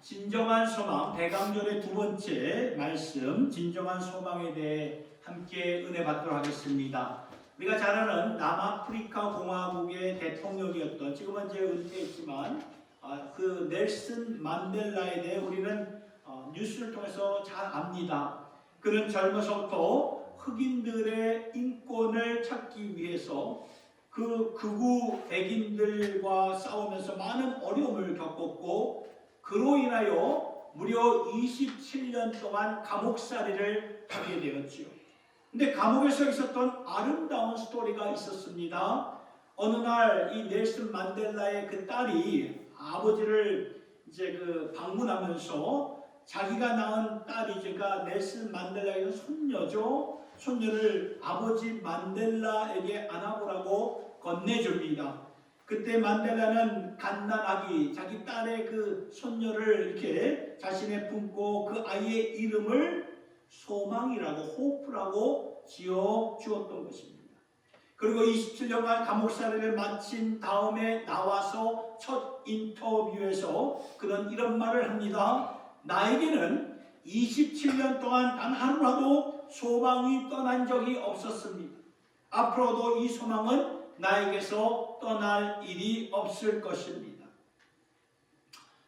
진정한 소망, 대강절의 두 번째 말씀, 진정한 소망에 대해 함께 은혜 받도록 하겠습니다. 우리가 잘 아는 남아프리카 공화국의 대통령이었던, 지금은 이제 은퇴했지만 그 넬슨 만델라에 대해 우리는 뉴스를 통해서 잘 압니다. 그는 젊어서부터 흑인들의 인권을 찾기 위해서 그 극우 백인들과 싸우면서 많은 어려움을 겪었고, 그로 인하여 무려 27년 동안 감옥살이를 하게 되었지요. 근데 감옥에서 있었던 아름다운 스토리가 있었습니다. 어느 날 이 넬슨 만델라의 그 딸이 아버지를 이제 방문하면서 자기가 낳은 딸이 제가 넬슨 만델라의 손녀죠. 손녀를 아버지 만델라에게 안아보라고 건네줍니다. 그때 만델라는 갓난아기 자기 딸의 그 손녀를 이렇게 자신의 품고 그 아이의 이름을 소망이라고, 호프라고 지어 주었던 것입니다. 그리고 27년간 감옥살이를 마친 다음에 나와서 첫 인터뷰에서 그는 이런 말을 합니다. 나에게는 27년 동안 단 하루라도 소망이 떠난 적이 없었습니다. 앞으로도 이 소망은 나에게서 떠날 일이 없을 것입니다.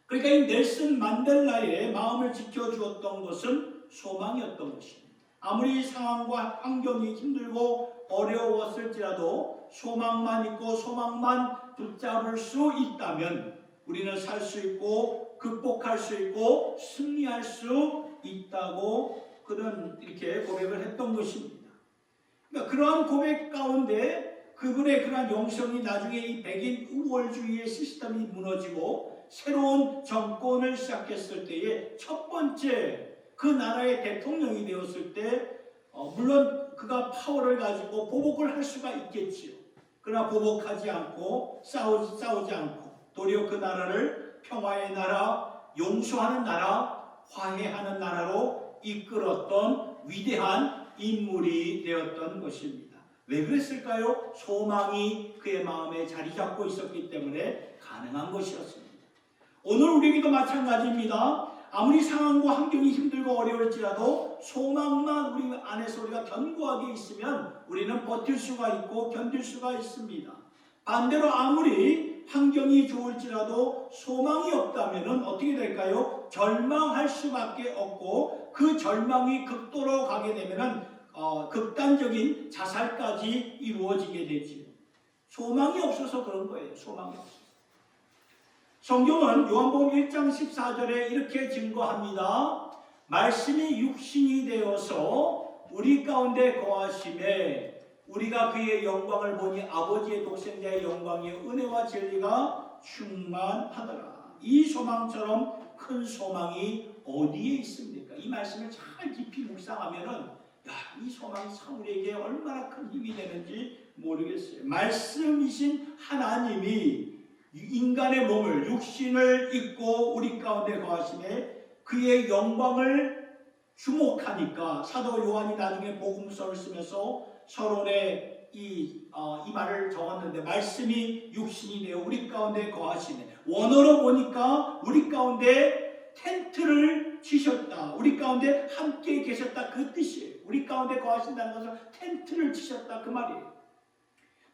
그러니까 이 넬슨 만델라의 마음을 지켜주었던 것은 소망이었던 것입니다. 아무리 상황과 환경이 힘들고 어려웠을지라도 소망만 있고 소망만 붙잡을 수 있다면 우리는 살 수 있고 극복할 수 있고 승리할 수 있다고 그는 이렇게 고백을 했던 것입니다. 그러니까 그러한 고백 가운데 그분의 그러한 영성이 나중에 이 백인 우월주의의 시스템이 무너지고 새로운 정권을 시작했을 때에 첫 번째 그 나라의 대통령이 되었을 때 물론 그가 파워를 가지고 보복을 할 수가 있겠지요. 그러나 보복하지 않고 싸우지 않고 도리어 그 나라를 평화의 나라, 용서하는 나라, 화해하는 나라로 이끌었던 위대한 인물이 되었던 것입니다. 왜 그랬을까요? 소망이 그의 마음에 자리 잡고 있었기 때문에 가능한 것이었습니다. 오늘 우리에게도 마찬가지입니다. 아무리 상황과 환경이 힘들고 어려울지라도 소망만 우리 안에서 우리가 견고하게 있으면 우리는 버틸 수가 있고 견딜 수가 있습니다. 반대로 아무리 환경이 좋을지라도 소망이 없다면 어떻게 될까요? 절망할 수밖에 없고 그 절망이 극도로 가게 되면 극단적인 자살까지 이루어지게 되지요. 소망이 없어서 그런 거예요. 소망이 없어서. 성경은 요한복음 1장 14절에 이렇게 증거합니다. 말씀이 육신이 되어서 우리 가운데 거하심에 우리가 그의 영광을 보니 아버지의 독생자의 영광이요 은혜와 진리가 충만하더라. 이 소망처럼 큰 소망이 어디에 있습니까? 이 말씀을 잘 깊이 묵상하면은 이 소망이 참 우리에게 얼마나 큰 힘이 되는지 모르겠어요. 말씀이신 하나님이 인간의 몸을 육신을 입고 우리 가운데 거하심에 그의 영광을 주목하니까 사도 요한이 나중에 복음서를 쓰면서 서론에 이 말을 적었는데 말씀이 육신이 되어 우리 가운데 거하시네. 원어로 보니까 우리 가운데 텐트를 치셨다. 우리 가운데 함께 계셨다. 그 뜻이에요. 우리 가운데 거하신다는 것은 텐트를 치셨다. 그 말이에요.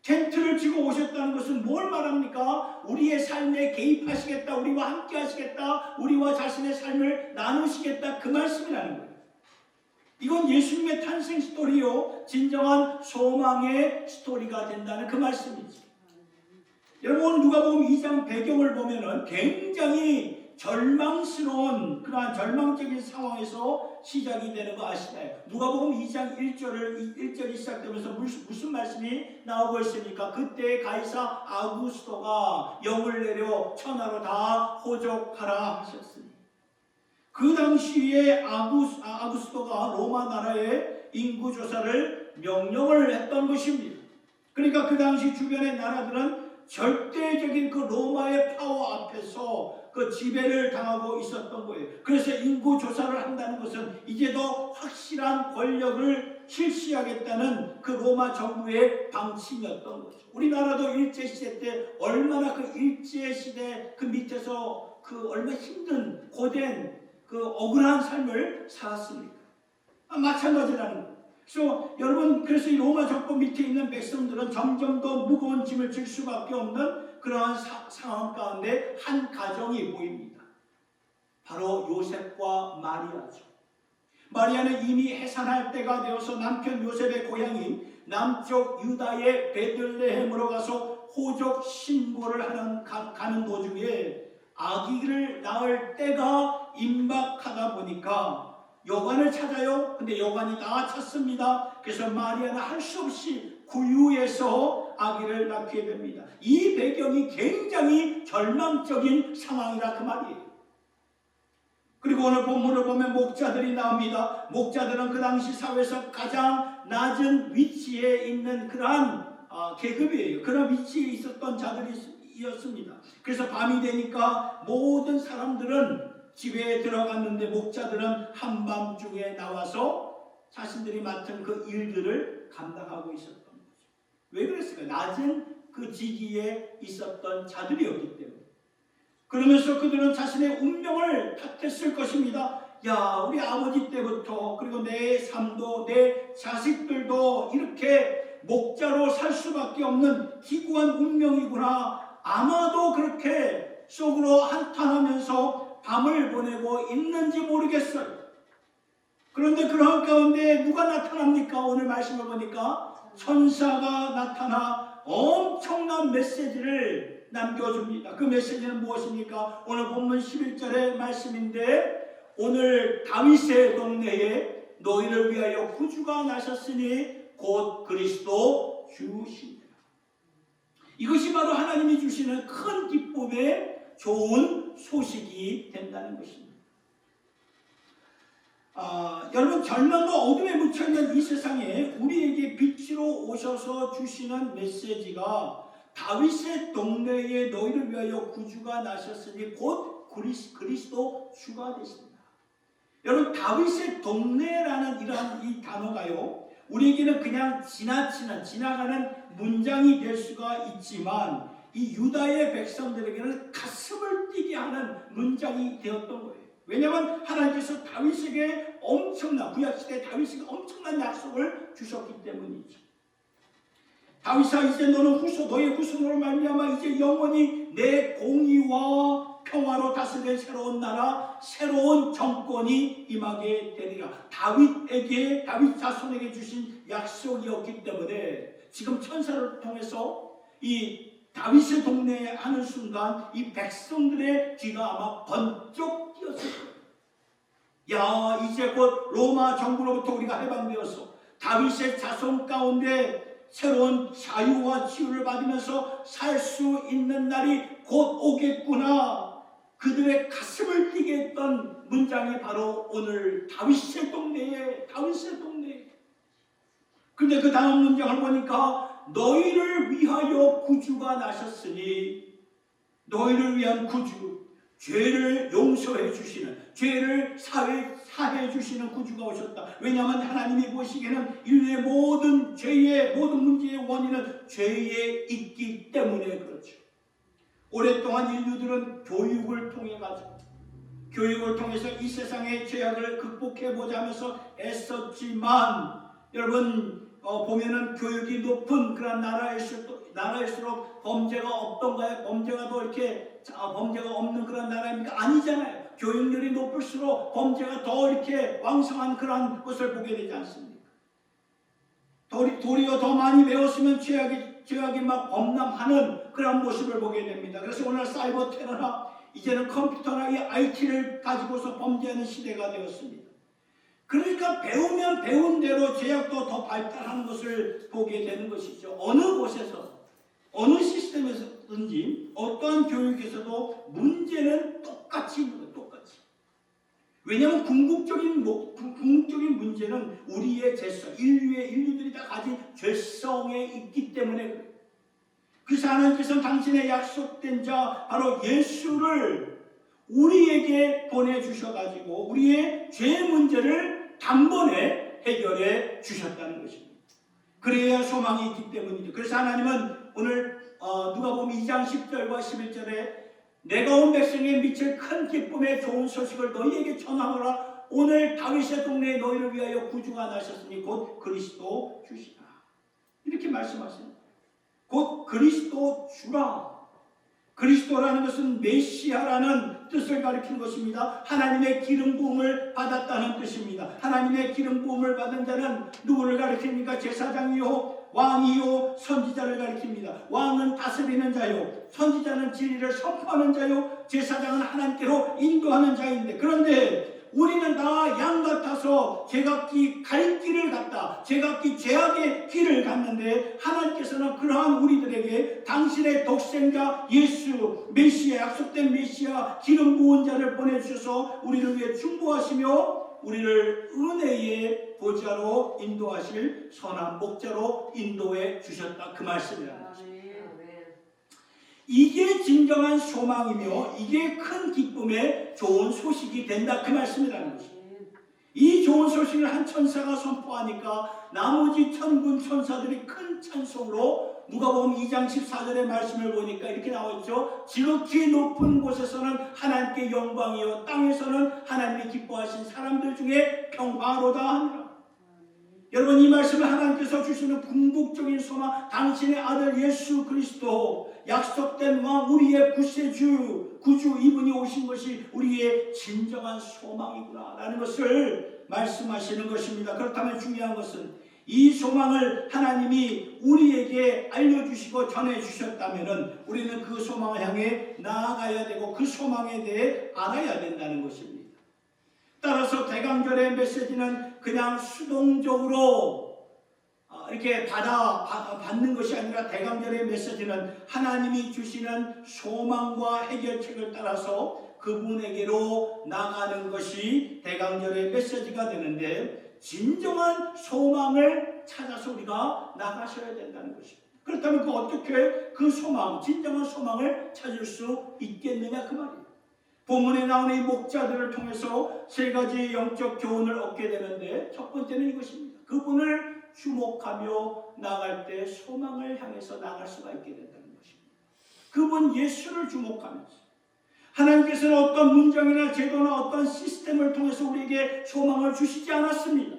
텐트를 치고 오셨다는 것은 뭘 말합니까? 우리의 삶에 개입하시겠다. 우리와 함께 하시겠다. 우리와 자신의 삶을 나누시겠다. 그 말씀이라는 거예요. 이건 예수님의 탄생 스토리요. 진정한 소망의 스토리가 된다는 그 말씀이지. 여러분 오늘 누가복음 2장 배경을 보면은 굉장히 절망스러운 그러한 절망적인 상황에서 시작이 되는 거 아시나요? 누가복음 2장 1절이 시작되면서 무슨 말씀이 나오고 있습니까? 그때 가이사 아구스토가 영을 내려 천하로 다 호족하라 하셨으니 그 당시에 아구스토가 로마 나라의 인구조사를 명령을 했던 것입니다. 그러니까 그 당시 주변의 나라들은 절대적인 그 로마의 파워 앞에서 그 지배를 당하고 있었던 거예요. 그래서 인구조사를 한다는 것은 이제 더 확실한 권력을 실시하겠다는 그 로마 정부의 방침이었던 거죠. 우리나라도 일제시대 때 얼마나 그 일제시대 그 밑에서 그 얼마나 힘든 고된 그 억울한 삶을 살았습니까? 마찬가지라는 거예요. 그래서 여러분, 그래서 이 로마 정권 밑에 있는 백성들은 점점 더 무거운 짐을 질 수밖에 없는 그러한 상황 가운데 한 가정이 보입니다. 바로 요셉과 마리아죠. 마리아는 이미 해산할 때가 되어서 남편 요셉의 고향인 남쪽 유다의 베들레헴으로 가서 호적 신고를 가는 도중에 아기를 낳을 때가 임박하다 보니까 여관을 찾아요. 근데 여관이 다 찼습니다. 그래서 마리아는 할 수 없이 구유해서 아기를 낳게 됩니다. 이 배경이 굉장히 절망적인 상황이라 그 말이에요. 그리고 오늘 본문을 보면 목자들이 나옵니다. 목자들은 그 당시 사회에서 가장 낮은 위치에 있는 그러한 계급이에요. 그런 위치에 있었던 자들이었습니다. 그래서 밤이 되니까 모든 사람들은 집에 들어갔는데 목자들은 한밤중에 나와서 자신들이 맡은 그 일들을 감당하고 있었던 거죠. 왜 그랬을까요? 낮은 그 지기에 있었던 자들이었기 때문에. 그러면서 그들은 자신의 운명을 탓했을 것입니다. 야, 우리 아버지 때부터 그리고 내 삶도 내 자식들도 이렇게 목자로 살 수밖에 없는 기구한 운명이구나. 아마도 그렇게 속으로 한탄하면서 밤을 보내고 있는지 모르겠어요. 그런데 그런 가운데 누가 나타납니까? 오늘 말씀을 보니까 천사가 나타나 엄청난 메시지를 남겨줍니다. 그 메시지는 무엇입니까? 오늘 본문 11절의 말씀인데, 오늘 다윗의 동네에 너희를 위하여 구주가 나셨으니 곧 그리스도 주시니라. 이것이 바로 하나님이 주시는 큰 기쁨의 좋은 소식이 된다는 것입니다. 여러분, 절망과 어둠에 묻혀있는 이 세상에 우리에게 빛으로 오셔서 주시는 메시지가 다윗의 동네에 너희를 위하여 구주가 나셨으니 곧 그리스도 주가 되신다. 여러분, 다윗의 동네라는 이러한 이 단어가요, 우리에게는 그냥 지나가는 문장이 될 수가 있지만 이 유다의 백성들에게는 가슴을 뛰게 하는 문장이 되었던 거예요. 왜냐하면 하나님께서 다윗에게 구약시대 다윗에게 엄청난 약속을 주셨기 때문이죠. 다윗아, 이제 너는 너의 후손으로 말미암아 이제 영원히 내 공의와 평화로 다스릴 새로운 나라, 새로운 정권이 임하게 되리라. 다윗 자손에게 주신 약속이었기 때문에 지금 천사를 통해서 이 다윗의 동네에 하는 순간 이 백성들의 귀가 아마 번쩍 뛰었을 거예요. 야, 이제 곧 로마 정부로부터 우리가 해방되어서 다윗의 자손 가운데 새로운 자유와 치유를 받으면서 살 수 있는 날이 곧 오겠구나. 그들의 가슴을 뛰게 했던 문장이 바로 오늘 다윗의 동네에. 근데 그 다음 문장을 보니까 너희를 위하여 구주가 나셨으니, 너희를 위한 구주, 죄를 용서해 주시는, 죄를 사해 주시는 구주가 오셨다. 왜냐하면 하나님이 보시기에는 인류의 모든 문제의 원인은 죄에 있기 때문에 그렇죠. 오랫동안 인류들은 교육을 통해서 이 세상의 죄악을 극복해보자 하면서 애썼지만, 여러분, 보면은 교육이 높은 그런 나라일수록 범죄가 없던가요? 범죄가 없는 그런 나라입니까? 아니잖아요. 교육열이 높을수록 범죄가 더 이렇게 왕성한 그런 것을 보게 되지 않습니까? 도리어 더 많이 배웠으면 죄악이 막 범람하는 그런 모습을 보게 됩니다. 그래서 오늘 사이버 테러나 이제는 컴퓨터나 이 IT를 가지고서 범죄하는 시대가 되었습니다. 그러니까 배우면 배운 대로 죄악도 더 발달하는 것을 보게 되는 것이죠. 어느 곳에서, 어느 시스템에서든지 어떠한 교육에서도 문제는 똑같이 있는 거예요. 똑같이. 왜냐하면 궁극적인 문제는 우리의 죄성, 인류들이 다 가진 죄성에 있기 때문에 그래요. 그래서 하나님께서는 당신의 약속된 자 바로 예수를 우리에게 보내주셔가지고 우리의 죄 문제를 단번에 해결해 주셨다는 것입니다. 그래야 소망이 있기 때문이죠. 그래서 하나님은 오늘 누가복음 2장 10절과 11절에 내가 온 백성에 미칠 큰 기쁨의 좋은 소식을 너희에게 전하노라. 오늘 다윗의 동네에 너희를 위하여 구주가 나셨으니 곧 그리스도 주시라. 이렇게 말씀하십니다. 곧 그리스도 주라. 그리스도라는 것은 메시아라는 뜻을 가리키는 것입니다. 하나님의 기름 부음을 받았다는 뜻입니다. 하나님의 기름 부음을 받은 자는 누구를 가리킵니까? 제사장이요, 왕이요, 선지자를 가리킵니다. 왕은 다스리는 자요, 선지자는 진리를 선포하는 자요, 제사장은 하나님께로 인도하는 자인데, 그런데 우리는 다 양 같아서 제각기 갈 길을 갔다. 제각기 죄악의 길을 갔는데 하나님께서는 그러한 우리들에게 당신의 독생자 예수 메시아, 약속된 메시아 기름 부은 자를 보내주셔서 우리를 위해 중보하시며 우리를 은혜의 보좌로 인도하실 선한 목자로 인도해 주셨다. 그 말씀이라는 것입니다. 이게 진정한 소망이며 이게 큰 기쁨의 좋은 소식이 된다. 그 말씀이라는 것입니다. 이 좋은 소식을 한 천사가 선포하니까 나머지 천군 천사들이 큰 찬송으로 누가복음 2장 14절의 말씀을 보니까 이렇게 나와있죠. 지극히 높은 곳에서는 하나님께 영광이요 땅에서는 하나님이 기뻐하신 사람들 중에 평화로다 하니라. 여러분, 이 말씀을 하나님께서 주시는 궁극적인 소망, 당신의 아들 예수 그리스도, 약속된 왕, 우리의 구세주, 구주, 이분이 오신 것이 우리의 진정한 소망이구나 라는 것을 말씀하시는 것입니다. 그렇다면 중요한 것은 이 소망을 하나님이 우리에게 알려주시고 전해주셨다면 우리는 그 소망을 향해 나아가야 되고 그 소망에 대해 알아야 된다는 것입니다. 따라서 대강절의 메시지는 그냥 수동적으로 이렇게 받는 것이 아니라 대강절의 메시지는 하나님이 주시는 소망과 해결책을 따라서 그분에게로 나가는 것이 대강절의 메시지가 되는데, 진정한 소망을 찾아서 우리가 나가셔야 된다는 것입니다. 그렇다면 어떻게 그 소망, 진정한 소망을 찾을 수 있겠느냐 그 말이에요. 본문에 나오는 이 목자들을 통해서 세 가지 영적 교훈을 얻게 되는데, 첫 번째는 이것입니다. 그분을 주목하며 나갈 때 소망을 향해서 나갈 수가 있게 된다는 것입니다. 그분 예수를 주목하면서 하나님께서는 어떤 문장이나 제도나 어떤 시스템을 통해서 우리에게 소망을 주시지 않았습니다.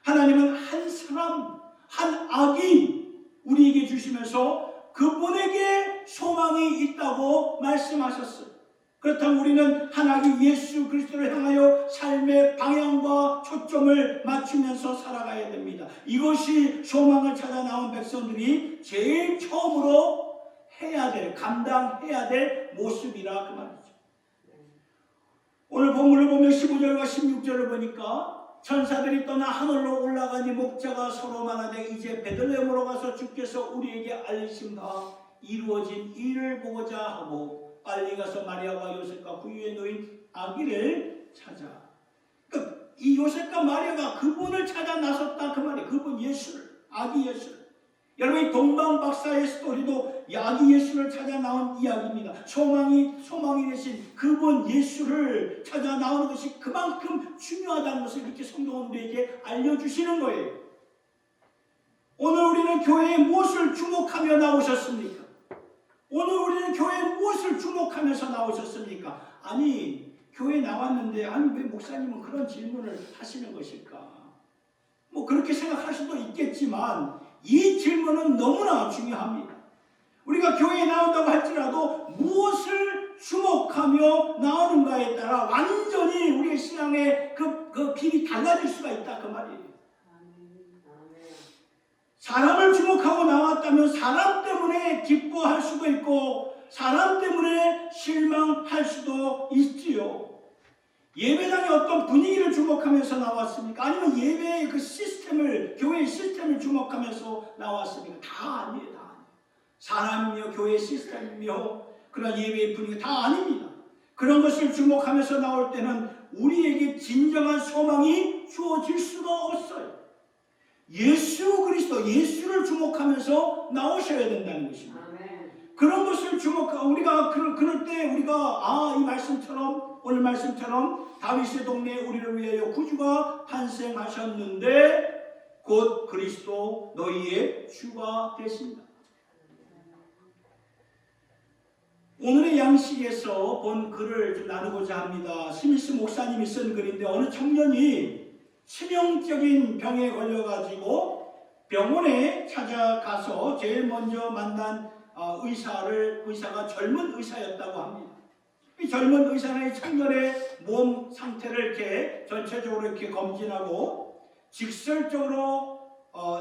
하나님은 한 사람, 한 아기 우리에게 주시면서 그분에게 소망이 있다고 말씀하셨어요. 그렇다면 우리는 하나님 예수 그리스도를 향하여 삶의 방향과 초점을 맞추면서 살아가야 됩니다. 이것이 소망을 찾아 나온 백성들이 제일 처음으로 해야 될, 감당해야 될 모습이라 그 말이죠. 오늘 본문을 보면 15절과 16절을 보니까 천사들이 떠나 하늘로 올라가니 목자가 서로 말하되 이제 베들레헴으로 가서 주께서 우리에게 알리신 바 이루어진 일을 보고자 하고 빨리 가서 마리아와 요셉과 그 위에 놓인 아기를 찾아. 그러니까 이 요셉과 마리아가 그분을 찾아 나섰다 그 말이에요. 그분 예수를, 아기 예수를. 여러분, 이 동방박사의 스토리도 아기 예수를 찾아 나온 이야기입니다. 소망이 되신 그분 예수를 찾아 나오는 것이 그만큼 중요하다는 것을 이렇게 성경은 우리에게 알려주시는 거예요. 오늘 우리는 교회에 무엇을 주목하며 나오셨습니까? 오늘 우리는 교회에 무엇을 주목하면서 나오셨습니까? 아니, 교회에 나왔는데 왜 목사님은 그런 질문을 하시는 것일까? 뭐 그렇게 생각할 수도 있겠지만 이 질문은 너무나 중요합니다. 우리가 교회에 나온다고 할지라도 무엇을 주목하며 나오는가에 따라 완전히 우리의 신앙의 그 길이 달라질 수가 있다 그 말이에요. 사람을 주목하고 나왔다면 사람 때문에 기뻐할 수도 있고 사람 때문에 실망할 수도 있지요. 예배당의 어떤 분위기를 주목하면서 나왔습니까? 아니면 예배의 그 시스템을, 교회의 시스템을 주목하면서 나왔습니까? 다 아니에요. 다 아니에요. 사람이며 교회의 시스템이며 그런 예배의 분위기 다 아닙니다. 그런 것을 주목하면서 나올 때는 우리에게 진정한 소망이 주어질 수가 없어요. 예수 그리스도, 예수를 주목하면서 나오셔야 된다는 것입니다. 그런 것을 우리가 그럴 때 우리가 이 말씀처럼, 오늘 말씀처럼 다윗의 동네에 우리를 위하여 구주가 탄생하셨는데 곧 그리스도 너희의 주가 되신다. 오늘의 양식에서 본 글을 좀 나누고자 합니다. 스미스 목사님이 쓴 글인데 어느 청년이 치명적인 병에 걸려가지고 병원에 찾아가서 제일 먼저 만난 의사가 젊은 의사였다고 합니다. 이 젊은 의사는 이 청년의 몸 상태를 이렇게 전체적으로 이렇게 검진하고 직설적으로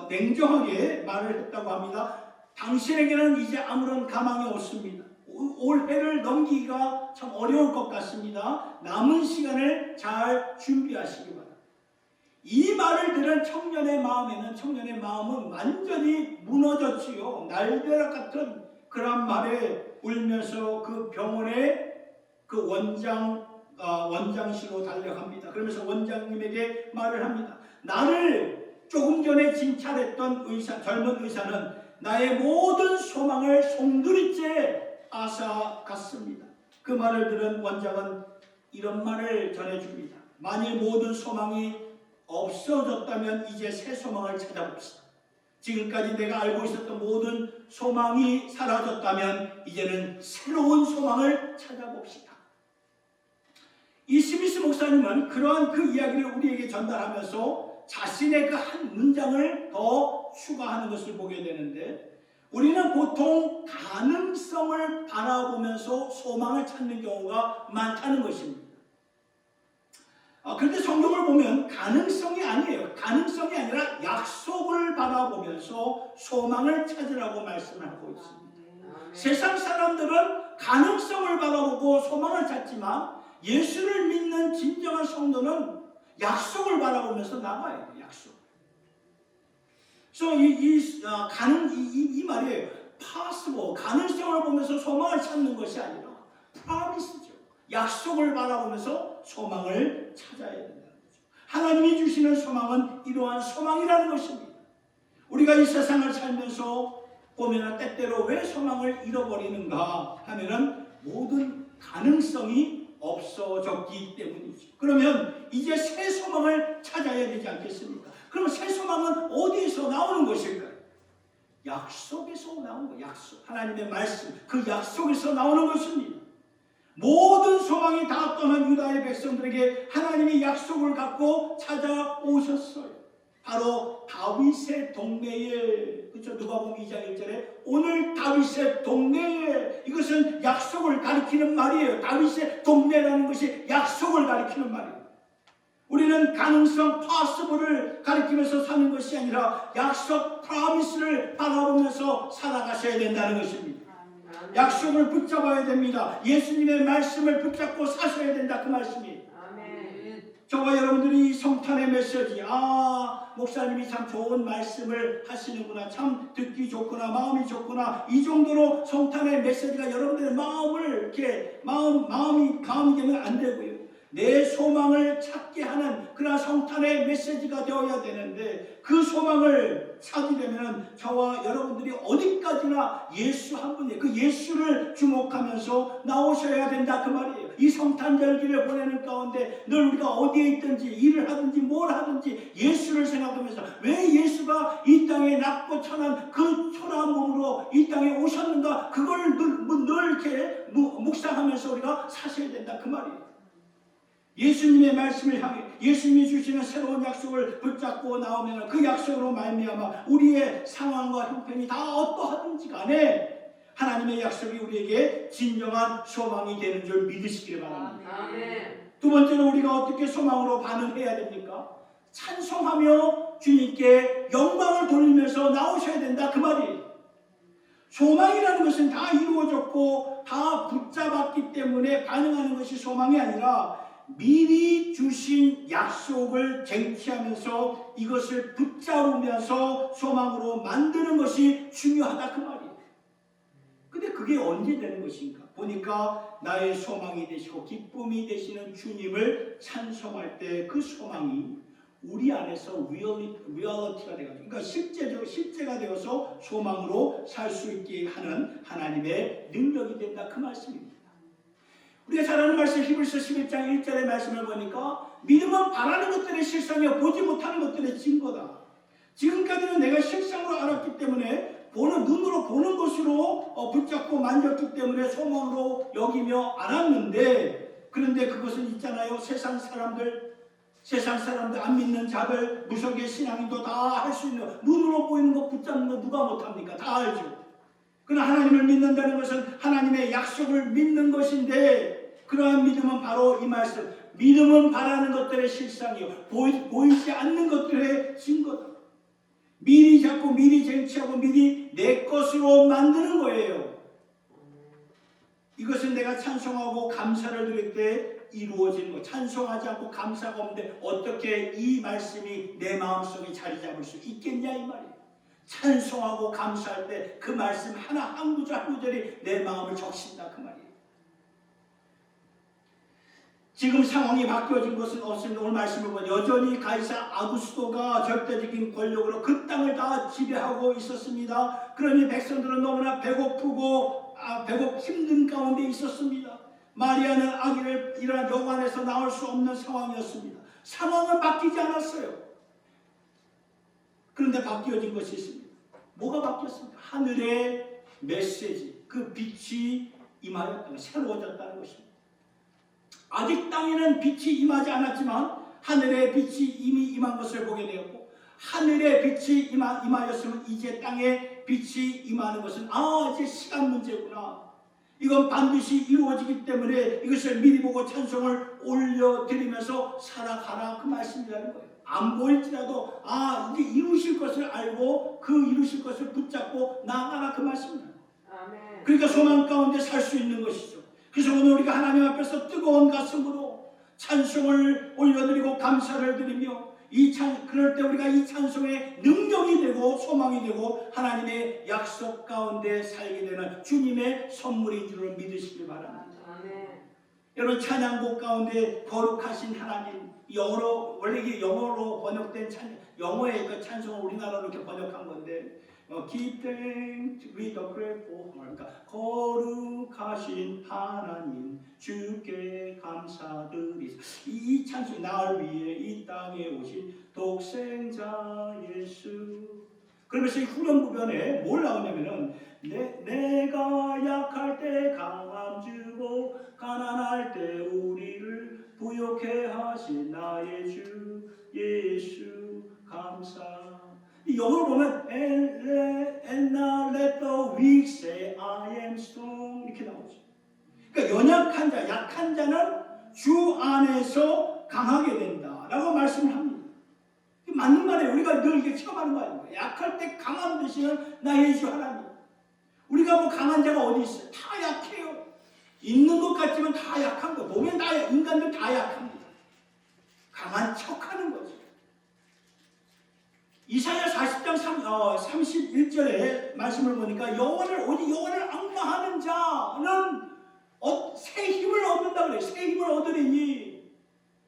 냉정하게 말을 했다고 합니다. 당신에게는 이제 아무런 가망이 없습니다. 올해를 넘기기가 참 어려울 것 같습니다. 남은 시간을 잘 준비하시기 바랍니다. 이 말을 들은 청년의 마음은 완전히 무너졌지요. 날벼락 같은 그런 말에 울면서 그 병원의 그 원장실로 달려갑니다. 그러면서 원장님에게 말을 합니다. 나를 조금 전에 진찰했던 젊은 의사는 나의 모든 소망을 송두리째 앗아갔습니다. 그 말을 들은 원장은 이런 말을 전해줍니다. 만일 모든 소망이 없어졌다면 이제 새 소망을 찾아봅시다. 지금까지 내가 알고 있었던 모든 소망이 사라졌다면 이제는 새로운 소망을 찾아봅시다. 이 스미스 목사님은 그러한 그 이야기를 우리에게 전달하면서 자신의 그 한 문장을 더 추가하는 것을 보게 되는데, 우리는 보통 가능성을 바라보면서 소망을 찾는 경우가 많다는 것입니다. 그런데 성경을 보면 가능성이 아니에요. 가능성이 아니라 약속을 바라보면서 소망을 찾으라고 말씀을 하고 있습니다. 세상 사람들은 가능성을 바라보고 소망을 찾지만 예수를 믿는 진정한 성도는 약속을 바라보면서 나가야 돼요. 약속. 그래서 이 말이에요. possible, 가능성을 보면서 소망을 찾는 것이 아니라 promise죠. 약속을 바라보면서 소망을 찾아야 된다는 거죠. 하나님이 주시는 소망은 이러한 소망이라는 것입니다. 우리가 이 세상을 살면서 보면 때때로 왜 소망을 잃어버리는가 하면은 모든 가능성이 없어졌기 때문이죠. 그러면 이제 새 소망을 찾아야 되지 않겠습니까? 그럼 새 소망은 어디에서 나오는 것일까요? 약속에서 나오는 거예요. 약속. 하나님의 말씀, 그 약속에서 나오는 것입니다. 모든 소망이 다 떠난 유다의 백성들에게 하나님이 약속을 갖고 찾아오셨어요. 바로 다윗의 동네에, 그렇죠? 누가복음 2장 1절에 오늘 다윗의 동네에, 이것은 약속을 가리키는 말이에요. 다윗의 동네라는 것이 약속을 가리키는 말이에요. 우리는 가능성, possible을 가리키면서 사는 것이 아니라 약속, promise를 바라보면서 살아가셔야 된다는 것입니다. 약속을 붙잡아야 됩니다. 예수님의 말씀을 붙잡고 사셔야 된다, 그 말씀이에요. 저와 여러분들이 성탄의 메시지, 목사님이 참 좋은 말씀을 하시는구나, 참 듣기 좋구나, 마음이 좋구나, 이 정도로 성탄의 메시지가 여러분들의 마음을 이렇게 마음이 되면 안 되고요. 내 소망을 찾게 하는 그런 성탄의 메시지가 되어야 되는데, 그 소망을 찾으려면 저와 여러분들이 어디까지나 예수 한 분에 그 예수를 주목하면서 나오셔야 된다, 그 말이에요. 이 성탄절기를 보내는 가운데 늘 우리가 어디에 있든지 일을 하든지 뭘 하든지 예수를 생각하면서, 왜 예수가 이 땅에 낮고 천한 그 초라한 몸으로 이 땅에 오셨는가, 그걸 늘 이렇게 묵상하면서 우리가 사셔야 된다, 그 말이에요. 예수님의 말씀을 향해 예수님이 주시는 새로운 약속을 붙잡고 나오면 그 약속으로 말미암아 우리의 상황과 형편이 다 어떠하든지 간에 하나님의 약속이 우리에게 진정한 소망이 되는 줄 믿으시길 바랍니다. 두 번째로 우리가 어떻게 소망으로 반응해야 됩니까? 찬송하며 주님께 영광을 돌리면서 나오셔야 된다, 그 말이에요. 소망이라는 것은 다 이루어졌고 다 붙잡았기 때문에 반응하는 것이 소망이 아니라 미리 주신 약속을 쟁취하면서 이것을 붙잡으면서 소망으로 만드는 것이 중요하다, 그 말이에요. 근데 그게 언제 되는 것인가? 보니까 나의 소망이 되시고 기쁨이 되시는 주님을 찬송할 때 그 소망이 우리 안에서 리얼리티가 되어가지고, 그러니까 실제가 되어서 소망으로 살 수 있게 하는 하나님의 능력이 된다, 그 말씀입니다. 우리가 잘 아는 말씀 히브리서 11장 1절의 말씀을 보니까 믿음은 바라는 것들의 실상이요 보지 못하는 것들의 증거다. 지금까지는 내가 실상으로 알았기 때문에 눈으로 보는 것으로 붙잡고 만졌기 때문에 소망으로 여기며 알았는데, 그런데 그것은 있잖아요. 세상 사람들 안 믿는 자들, 무속의 신앙인도 다 할 수 있는, 눈으로 보이는 거 붙잡는 거 누가 못합니까? 다 알죠. 그러나 하나님을 믿는다는 것은 하나님의 약속을 믿는 것인데, 그러한 믿음은 바로 이 말씀, 믿음은 바라는 것들의 실상이요, 보이지 않는 것들의 증거다. 미리 잡고 미리 쟁취하고 미리 내 것으로 만드는 거예요. 이것은 내가 찬송하고 감사를 드릴 때 이루어지는 거. 찬송하지 않고 감사가 없는데 어떻게 이 말씀이 내 마음속에 자리 잡을 수 있겠냐 이 말이에요. 찬송하고 감사할 때 그 말씀 하나 한 구절 한 구절이 내 마음을 적신다 그 말이에요. 지금 상황이 바뀌어진 것은 없습니다. 오늘 말씀을 보면 여전히 가이사 아구스토가 절대적인 권력으로 그 땅을 다 지배하고 있었습니다. 그러니 백성들은 너무나 배고프고 힘든 가운데 있었습니다. 마리아는 아기를 일어나 여관에서 나올 수 없는 상황이었습니다. 상황은 바뀌지 않았어요. 그런데 바뀌어진 것이 있습니다. 뭐가 바뀌었습니까? 하늘의 메시지, 그 빛이 임하였다는, 새로워졌다는 것입니다. 아직 땅에는 빛이 임하지 않았지만 하늘의 빛이 이미 임한 것을 보게 되었고, 하늘의 빛이 임하였으면 이제 땅에 빛이 임하는 것은 이제 시간 문제구나. 이건 반드시 이루어지기 때문에 이것을 미리 보고 찬송을 올려드리면서 살아가라 그 말씀이라는 거예요. 안 보일지라도 이게 이루실 것을 알고 그 이루실 것을 붙잡고 나아가라 그 말씀입니다. 아멘. 그러니까 소망 가운데 살 수 있는 것이죠. 그래서 오늘 우리가 하나님 앞에서 뜨거운 가슴으로 찬송을 올려드리고 감사를 드리며 그럴 때 우리가 이 찬송의 능력이 되고 소망이 되고 하나님의 약속 가운데 살게 되는 주님의 선물인 줄을 믿으시길 바랍니다. 아멘. 여러분, 찬양곡 가운데 거룩하신 하나님, 원래 이게 영어로 번역된 영어의 그 찬송을 우리나라로 이렇게 번역한 건데, Give thanks with a grateful heart. 그러니까 거룩하신 하나님 주께 감사드리소. 이 찬송, 날 위해 이 땅에 오신 독생자 예수. 그러면서 이 후렴부변에 뭘 나오냐면은 내가 약할 때 강함 주고 가난할 때 우리를 부욕해 하신 나의 주 예수 감사. 이 영어로 보면 And now let the weak say I am strong 이렇게 나오죠. 그러니까 연약한 자, 약한 자는 주 안에서 강하게 된다라고 말씀을 합니다. 맞는 말이에요. 우리가 늘 이게 체험하는 거 아닙니까? 약할 때 강함 되시는 나의 주 하나님. 우리가 뭐 강한 자가 어디 있어요? 다 약해요. 있는 것 같지만 다 약한 거. 보면 다 인간들 다 약합니다. 강한 척하는 거죠. 이사야 40장 31절에 말씀을 보니까 오직 영원을 앙망하는 자는 새 힘을 얻는다 그래요. 새 힘을 얻으리니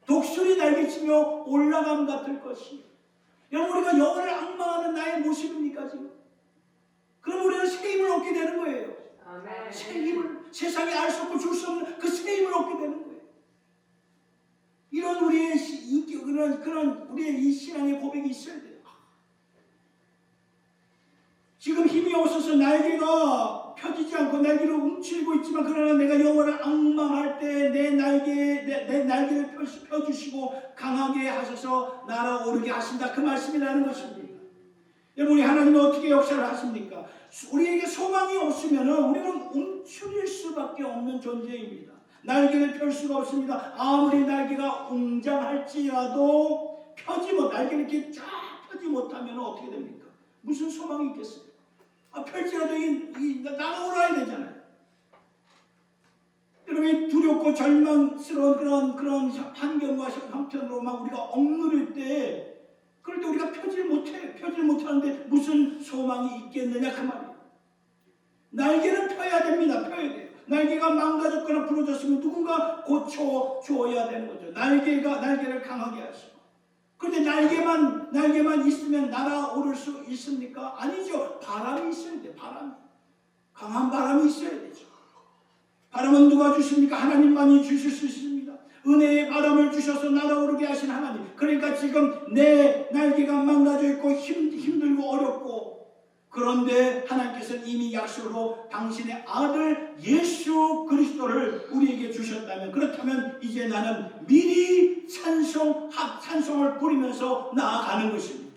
독수리 날개치며 올라감 같을 것이. 여러분, 우리가 영원을 앙망하는 나의 모습입니까 지금? 그럼 우리는 새 힘을 얻게 되는 거예요. 아멘. 새 힘을, 세상에 알 수 없고 줄 수 없는 그 새 힘을 얻게 되는 거예요. 이런 우리의 인기, 그런 우리의 이 신앙의 고백이 있어야 돼요. 지금 힘이 없어서 날개가 펴지지 않고 날개를 움츠리고 있지만, 그러나 내가 영원을 앙망할 때 내 날개를 펴주시고 강하게 하셔서 날아오르게 하신다 그 말씀이라는 것입니다. 여러분, 우리 하나님은 어떻게 역사를 하십니까? 우리에게 소망이 없으면 우리는 움츠릴 수밖에 없는 존재입니다. 날개를 펼 수가 없습니다. 아무리 날개가 웅장할지라도 날개를 이렇게 쫙 펴지 못하면 어떻게 됩니까? 무슨 소망이 있겠어요? 펼지라도 날아올라야 되잖아요. 여러분, 두렵고 절망스러운 그런 환경과 형편으로 막 우리가 억누를 때, 그럴 때 우리가 펴질 못하는데 무슨 소망이 있겠느냐 그 말이에요. 날개는 펴야 됩니다. 펴야 돼요. 날개가 망가졌거나 부러졌으면 누군가 고쳐줘야 되는 거죠. 날개를 강하게 하시고. 그런데 날개만 있으면 날아오를 수 있습니까? 아니죠. 바람이 있어야 돼요. 강한 바람이 있어야 되죠. 바람은 누가 주십니까? 하나님만이 주실 수 있습니다. 은혜의 바람을 주셔서 날아오르게 하신 하나님. 그러니까 지금 내 날개가 망가져 있고 힘들고 어렵고 그런데 하나님께서는 이미 약속으로 당신의 아들 예수 그리스도를 우리에게 주셨다면, 그렇다면 이제 나는 미리 찬송을 부리면서 나아가는 것입니다.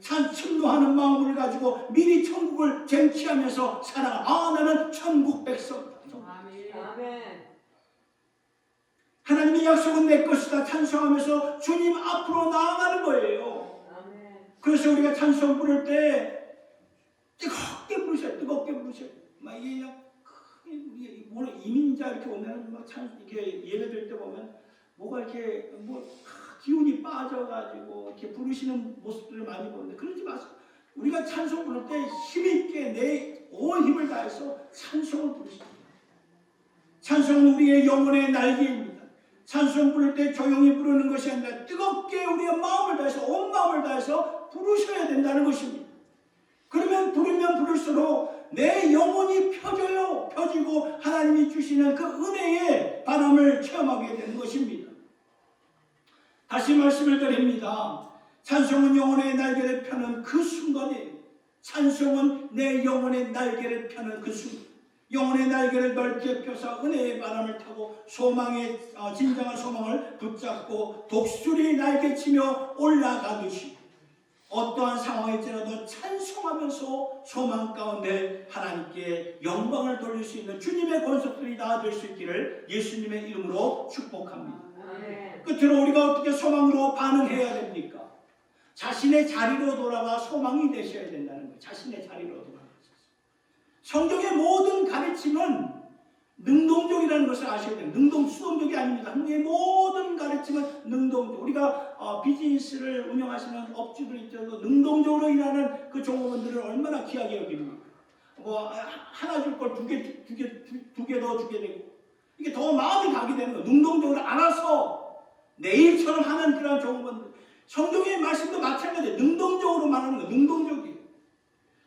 찬송하는 마음을 가지고 미리 천국을 쟁취하면서 살아가. 나는 천국 백성이다. 하나님의 약속은 내 것이다 찬송하면서 주님 앞으로 나아가는 거예요. 그래서 우리가 찬송 부를 때 뜨겁게 부르셔요. 뜨겁게 부르셔요. 막 이게 뭐 이민자 이렇게 오면은 막 이게 예배될 때 보면 뭐가 이렇게 기운이 빠져가지고 이렇게 부르시는 모습들을 많이 보는데, 그러지 마세요. 우리가 찬송 부를 때 힘있게 내 온 힘을 다해서 찬송을 부르십니다. 찬송은 우리의 영혼의 날개입니다. 찬송 부를 때 조용히 부르는 것이 아니라 뜨겁게 우리의 마음을 다해서, 온 마음을 다해서 부르셔야 된다는 것입니다. 그러면 부르면 부를수록 내 영혼이 펴지고 하나님이 주시는 그 은혜의 바람을 체험하게 되는 것입니다. 다시 말씀을 드립니다. 찬송은 영혼의 날개를 펴는 그 순간이에요. 찬송은 내 영혼의 날개를 펴는 그 순간. 영혼의 날개를 넓게 펴서 은혜의 바람을 타고 진정한 소망을 붙잡고 독수리 날개치며 올라가듯이 어떠한 상황일지라도 찬송하면서 소망 가운데 하나님께 영광을 돌릴 수 있는 주님의 권속들이 다 될 수 있기를 예수님의 이름으로 축복합니다. 끝으로 우리가 어떻게 소망으로 반응해야 됩니까? 자신의 자리로 돌아가 소망이 되셔야 된다는 거예요. 자신의 자리로 돌아가. 성경의 모든 가르침은 능동적이라는 것을 아셔야 돼요. 수동적이 아닙니다. 성경의 모든 가르침은 능동적. 우리가 비즈니스를 운영하시는 업주들 있더라도 능동적으로 일하는 그 종업원들을 얼마나 귀하게 여깁니까? 하나 줄 걸 두 개 더 주게 되고, 이게 더 마음이 가게 되는 거예요. 능동적으로 알아서 내일처럼 하는 그런 종업원들. 성경의 말씀도 마찬가지예요. 능동적으로 말하는 거예요. 능동적이에요.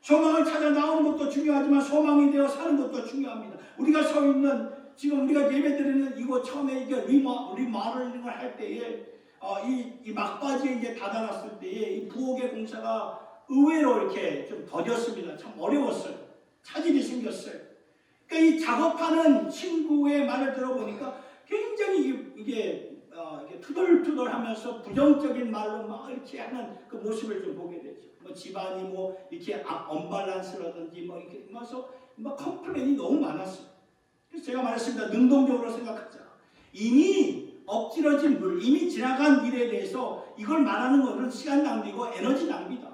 소망을 찾아 나오는 것도 중요하지만 소망이 되어 사는 것도 중요합니다. 우리가 서 있는, 지금 우리가 예배드리는 이거 처음에 이게 리모델링을 할 때에 이 막바지에 이제 닫아놨을 때에 이 부엌의 공사가 의외로 이렇게 좀 더뎠습니다. 참 어려웠어요. 차질이 생겼어요. 그러니까 이 작업하는 친구의 말을 들어보니까 굉장히 이게 투덜투덜하면서 부정적인 말로 막 이렇게 하는 그 모습을 좀 보게 되죠. 집안이 이렇게 언밸런스라든지 이렇게 막 컴플레인이 너무 많았어요. 그래서 제가 말했습니다. 능동적으로 생각하자. 이미 엎질러진 물, 이미 지나간 일에 대해서 이걸 말하는 것은 시간 낭비고 에너지 낭비다.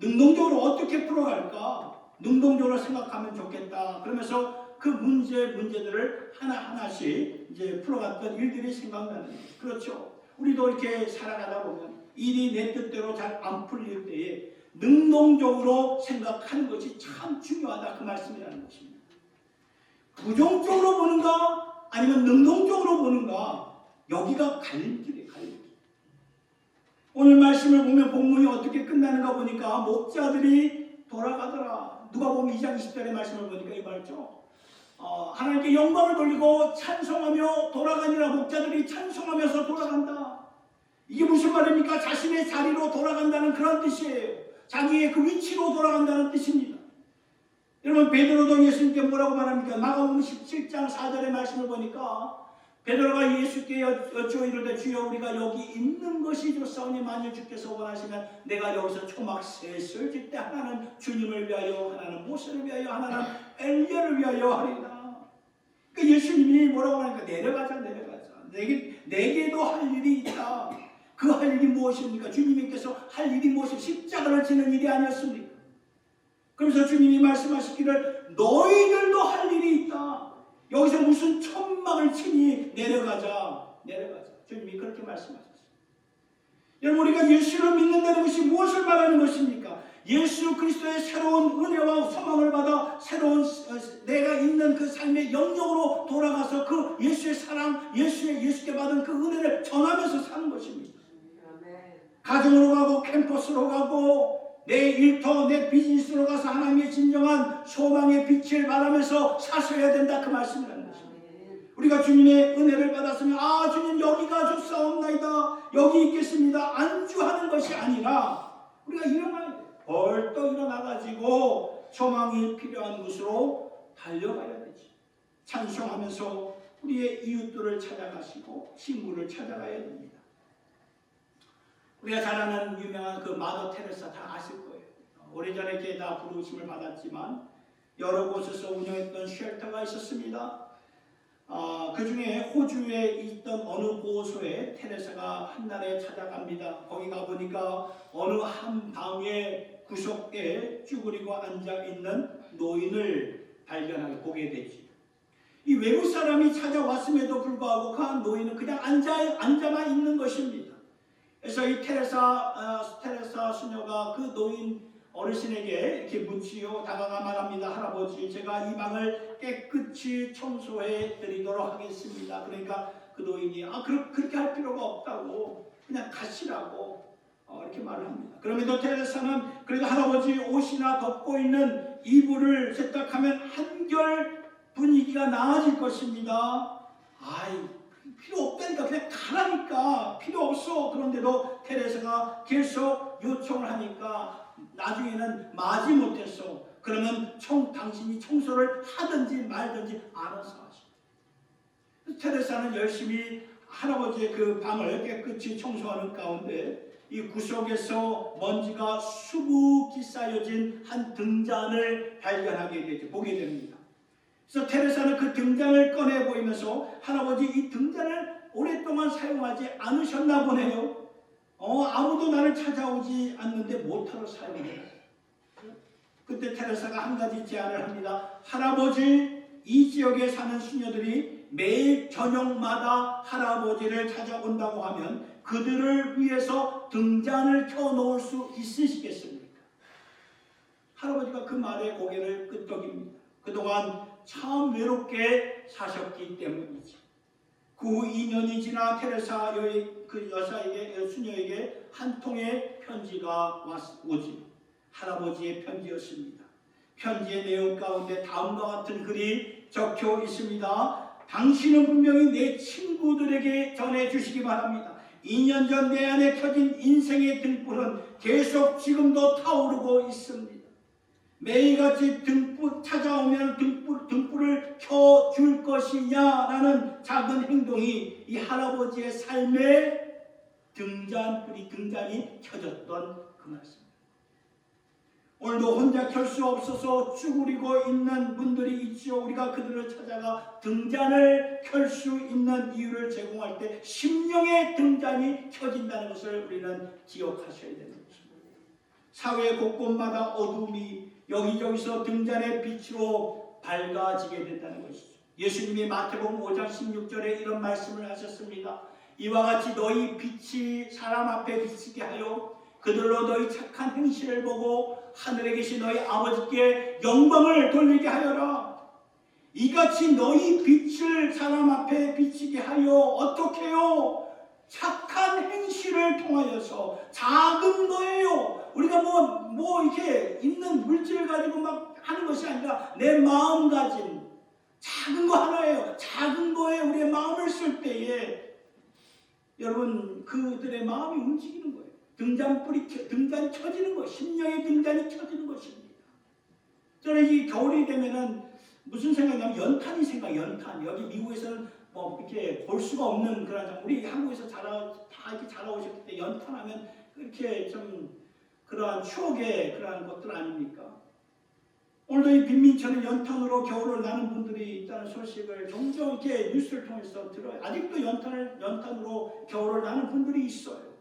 능동적으로 어떻게 풀어갈까? 능동적으로 생각하면 좋겠다. 그러면서 그 문제들을 하나하나씩 이제 풀어갔던 일들이 생각나는 거예요. 그렇죠. 우리도 이렇게 살아가다 보면 일이 내 뜻대로 잘 안 풀릴 때에 능동적으로 생각하는 것이 참 중요하다. 그 말씀이라는 것입니다. 부정적으로 보는가 아니면 능동적으로 보는가, 여기가 갈림길이에요. 갈림길. 오늘 말씀을 보면 본문이 어떻게 끝나는가 보니까 목자들이 돌아가더라. 누가복음 2장 20절의 말씀을 보니까 이 말이죠. 하나님께 영광을 돌리고 찬송하며 돌아가니라. 목자들이 찬송하면서 돌아간다. 이게 무슨 말입니까? 자신의 자리로 돌아간다는 그런 뜻이에요. 자기의 그 위치로 돌아간다는 뜻입니다. 여러분, 베드로도 예수님께 뭐라고 말합니까? 마가복음 17장 4절의 말씀을 보니까 베드로가 예수께 여쭈어 이르되 주여 우리가 여기 있는 것이 좋사오니 만일 주께서 원하시면 내가 여기서 초막 셋을 짓되 하나는 주님을 위하여, 하나는 모세를 위하여, 하나는 엘리야를 위하여 하리라. 그러니까 예수님이 뭐라고 하니까 내려가자. 내게도 할 일이 있다. 그 할 일이 무엇입니까? 주님께서 할 일이 무엇입니까? 십자가를 지는 일이 아니었습니까? 그래서 주님이 말씀하시기를 너희들도 할 일이 있다. 여기서 무슨 천막을 치니 내려가자. 주님이 그렇게 말씀하셨어요. 여러분, 우리가 예수를 믿는다는 것이 무엇을 말하는 것입니까? 예수 그리스도의 새로운 은혜와 소망을 받아 새로운 내가 있는 그 삶의 영역으로 돌아가서 그 예수의 사랑, 예수께 받은 그 은혜를 전하면서 사는 것입니다. 가정으로 가고 캠퍼스로 가고 내 일터, 내 비즈니스로 가서 하나님의 진정한 소망의 빛을 발하면서 사셔야 된다. 그 말씀이라는 것입니다. 우리가 주님의 은혜를 받았으면 주님 여기가 좋사옵나이다. 여기 있겠습니다. 안주하는 것이 아니라 우리가 일어나야 돼요. 벌떡 일어나가지고 소망이 필요한 곳으로 달려가야 되지. 찬송하면서 우리의 이웃들을 찾아가시고 친구를 찾아가야 됩니다. 우리가 잘 아는 유명한 그 마더 테레사 다 아실 거예요. 오래전에 이렇게 다 부르심을 받았지만 여러 곳에서 운영했던 쉘터가 있었습니다. 그 중에 호주에 있던 어느 보호소에 테레사가 한날에 찾아갑니다. 거기 가보니까 어느 한 방에 구석에 쭈그리고 앉아있는 노인을 발견하게 보게 되지. 이 외국 사람이 찾아왔음에도 불구하고 그 노인은 그냥 앉아만 있는 것입니다. 그래서 이 테레사 수녀가 그 노인 어르신에게 이렇게 묻지요. 다가가 말합니다. 할아버지, 제가 이 방을 깨끗이 청소해 드리도록 하겠습니다. 그러니까 그 노인이 그렇게 할 필요가 없다고 그냥 가시라고 이렇게 말을 합니다. 그럼에도 테레사는 그래도 할아버지 옷이나 덮고 있는 이불을 세탁하면 한결 분위기가 나아질 것입니다. 필요 없다니까 그냥 가라니까 필요 없어. 그런데도 테레사가 계속 요청을 하니까 나중에는 마지 못했어. 그러면 당신이 청소를 하든지 말든지 알아서 하시오. 테레사는 열심히 할아버지의 그 방을 깨끗이 청소하는 가운데 이 구석에서 먼지가 수북히 쌓여진 한 등잔을 발견하게 되죠. 보게 됩니다. 그래서 테레사는 그 등잔을 꺼내 보이면서 할아버지 이 등잔을 오랫동안 사용하지 않으셨나 보네요. 아무도 나를 찾아오지 않는데 못하러 사용해요. 그때 테레사가 한 가지 제안을 합니다. 할아버지, 이 지역에 사는 수녀들이 매일 저녁마다 할아버지를 찾아온다고 하면 그들을 위해서 등잔을 켜놓을 수 있으시겠습니까? 할아버지가 그 말에 고개를 끄덕입니다. 그동안 참 외롭게 사셨기 때문이지. 그 2년이 지나 테레사 그 여사에게, 수녀에게 한 통의 편지가 오지. 할아버지의 편지였습니다. 편지의 내용 가운데 다음과 같은 글이 적혀 있습니다. 당신은 분명히 내 친구들에게 전해주시기 바랍니다. 2년 전 내 안에 켜진 인생의 등불은 계속 지금도 타오르고 있습니다. 매일같이 등불 찾아오면 등불을 켜줄 것이냐라는 작은 행동이 이 할아버지의 삶의 등잔이 켜졌던 그 말씀입니다. 오늘도 혼자 켤 수 없어서 쭈그리고 있는 분들이 있죠. 우리가 그들을 찾아가 등잔을 켤 수 있는 이유를 제공할 때 심령의 등잔이 켜진다는 것을 우리는 기억하셔야 되는 것입니다. 사회 곳곳마다 어둠이 여기저기서 등잔의 빛으로 밝아지게 된다는 것이죠. 예수님이 마태복음 5장 16절에 이런 말씀을 하셨습니다. 이와 같이 너희 빛이 사람 앞에 비치게 하여 그들로 너희 착한 행실을 보고 하늘에 계신 너희 아버지께 영광을 돌리게 하여라. 이같이 너희 빛을 사람 앞에 비치게 하여 어떻게 해요? 착한 행실을 통하여서. 작은 거예요. 우리가 뭐 이렇게 있는 물질을 가지고 막 하는 것이 아니라 내 마음가짐, 작은 거 하나예요. 작은 거에 우리의 마음을 쓸 때에 여러분 그들의 마음이 움직이는 거예요. 등잔이 켜지는 것, 심령의 등잔이 켜지는 것입니다. 저는 이 겨울이 되면은 무슨 생각이냐면 연탄. 여기 미국에서는 뭐 이렇게 볼 수가 없는 그런, 우리 한국에서 다 이렇게 자라오셨을 때 연탄하면 이렇게 좀 그러한 추억의 그러한 것들 아닙니까? 오늘도 이 빈민촌에 연탄으로 겨울을 나는 분들이 있다는 소식을 종종 이렇게 뉴스를 통해서 들어요. 아직도 연탄으로 겨울을 나는 분들이 있어요.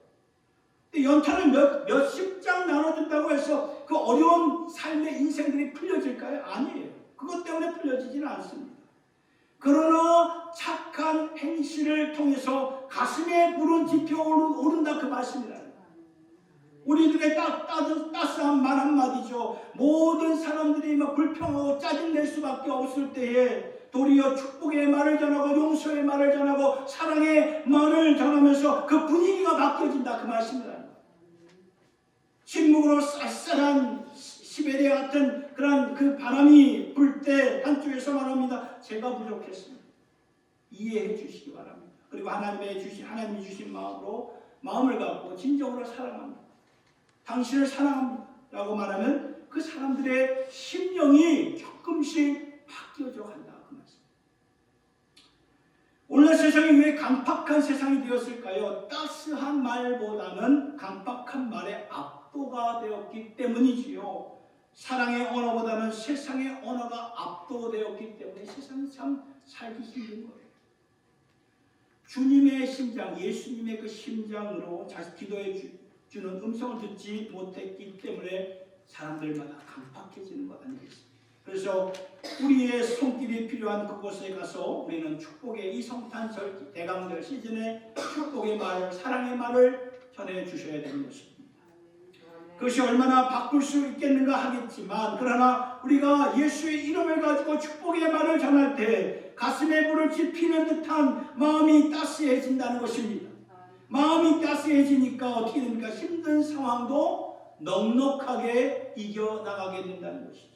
근데 연탄을 몇십 장 나눠준다고 해서 그 어려운 삶의 인생들이 풀려질까요? 아니에요. 그것 때문에 풀려지지는 않습니다. 그러나 착한 행실을 통해서 가슴에 불은 지펴오른다 그 말씀이라는 거예요. 우리들의 따스한 말 한마디죠. 모든 사람들이 막 불평하고 짜증낼 수밖에 없을 때에 도리어 축복의 말을 전하고 용서의 말을 전하고 사랑의 말을 전하면서 그 분위기가 바뀌어진다 그 말씀이라는 거예요. 침묵으로 쌀쌀한 시베리아 같은 그런 그 바람이 불 때 한쪽에서 말합니다. 제가 부족했습니다. 이해해 주시기 바랍니다. 그리고 하나님이 주신 마음을 갖고 진정으로 사랑합니다. 당신을 사랑합니다. 라고 말하면 그 사람들의 심령이 조금씩 바뀌어져 간다. 그 말씀. 오늘 세상이 왜 강팍한 세상이 되었을까요? 따스한 말보다는 강팍한 말에 압도가 되었기 때문이지요. 사랑의 언어보다는 세상의 언어가 압도되었기 때문에 세상이 참 살기 힘든 거예요. 주님의 심장, 예수님의 그 심장으로 기도해 주는 음성을 듣지 못했기 때문에 사람들마다 강팍해지는 것 아니겠습니까? 그래서 우리의 손길이 필요한 그곳에 가서 우리는 축복의 이 성탄절 대강절 시즌에 축복의 말, 사랑의 말을 전해 주셔야 되는 것입니다. 그것이 얼마나 바꿀 수 있겠는가 하겠지만, 그러나 우리가 예수의 이름을 가지고 축복의 말을 전할 때 가슴에 불을 지피는 듯한 마음이 따스해진다는 것입니다. 마음이 따스해지니까 어떻게 됩니까? 힘든 상황도 넉넉하게 이겨나가게 된다는 것이죠.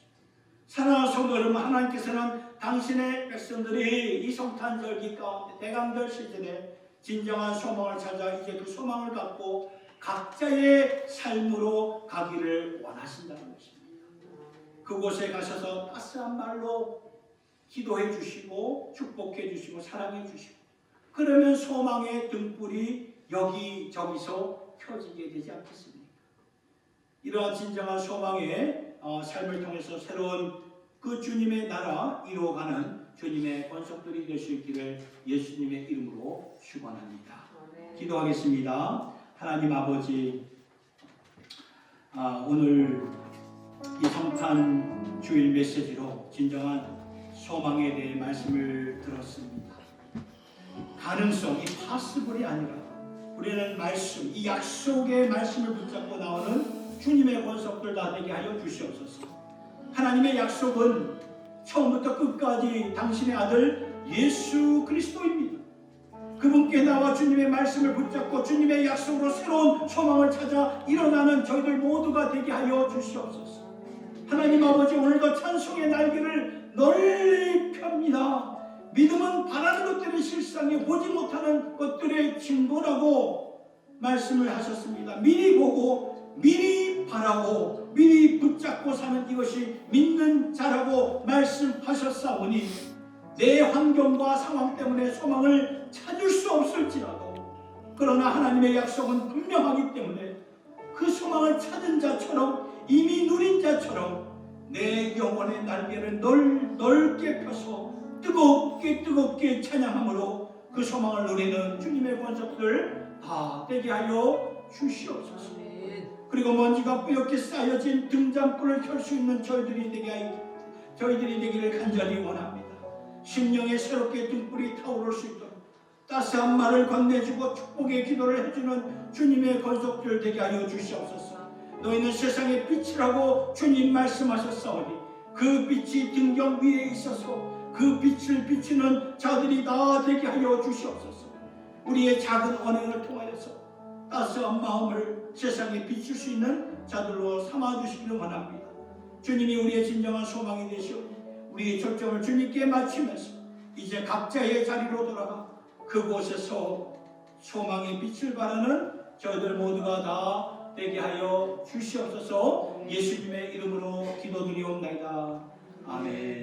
사랑하는 성도 여러분, 하나님께서는 당신의 백성들이 이 성탄절기 가운데 대강절 시즌에 진정한 소망을 찾아 이제 그 소망을 갖고 각자의 삶으로 가기를 원하신다는 것입니다. 그곳에 가셔서 따스한 말로 기도해 주시고 축복해 주시고 사랑해 주시고, 그러면 소망의 등불이 여기저기서 켜지게 되지 않겠습니까? 이러한 진정한 소망의 삶을 통해서 새로운 그 주님의 나라 이루어가는 주님의 권속들이 될 수 있기를 예수님의 이름으로 축원합니다. 기도하겠습니다. 하나님 아버지, 오늘 이 성탄 주일 메시지로 진정한 소망에 대해 말씀을 들었습니다. 가능성, 이 파스블이 아니라 우리는 말씀, 이 약속의 말씀을 붙잡고 나오는 주님의 권속들 다 되게 하여 주시옵소서. 하나님의 약속은 처음부터 끝까지 당신의 아들 예수 그리스도입니다. 그분께 나와 주님의 말씀을 붙잡고 주님의 약속으로 새로운 소망을 찾아 일어나는 저희들 모두가 되게 하여 주시옵소서. 하나님 아버지, 오늘도 찬송의 날개를 널리 펴니다. 믿음은 바라는 것들의 실상에 보지 못하는 것들의 증거라고 말씀을 하셨습니다. 미리 보고 미리 바라고 미리 붙잡고 사는 이것이 믿는 자라고 말씀하셨사오니 내 환경과 상황 때문에 소망을 찾을 수 없을지라도, 그러나 하나님의 약속은 분명하기 때문에 그 소망을 찾은 자처럼, 이미 누린 자처럼 내 영혼의 날개를 넓게 펴서 뜨겁게 찬양함으로 그 소망을 누리는 주님의 권속들 다 되게 하여 주시옵소서. 그리고 먼지가 뿌옇게 쌓여진 등잔불을 켤 수 있는 저희들이 되기를 간절히 원합니다. 심령에 새롭게 등불이 타오를 수 있도록 따스한 말을 건네주고 축복의 기도를 해주는 주님의 권속들 되게 하여 주시옵소서. 너희는 세상의 빛이라고 주님 말씀하셨사오니 그 빛이 등경 위에 있어서 그 빛을 비추는 자들이 다 되게 하여 주시옵소서. 우리의 작은 언행을 통하여서 따스한 마음을 세상에 비출 수 있는 자들로 삼아주시기를 원합니다. 주님이 우리의 진정한 소망이 되시오니 우리의 초점을 주님께 맞추면서 이제 각자의 자리로 돌아가 그곳에서 소망의 빛을 발하는 저희들 모두가 다 되게 하여 주시옵소서. 예수님의 이름으로 기도드리옵나이다. 아멘.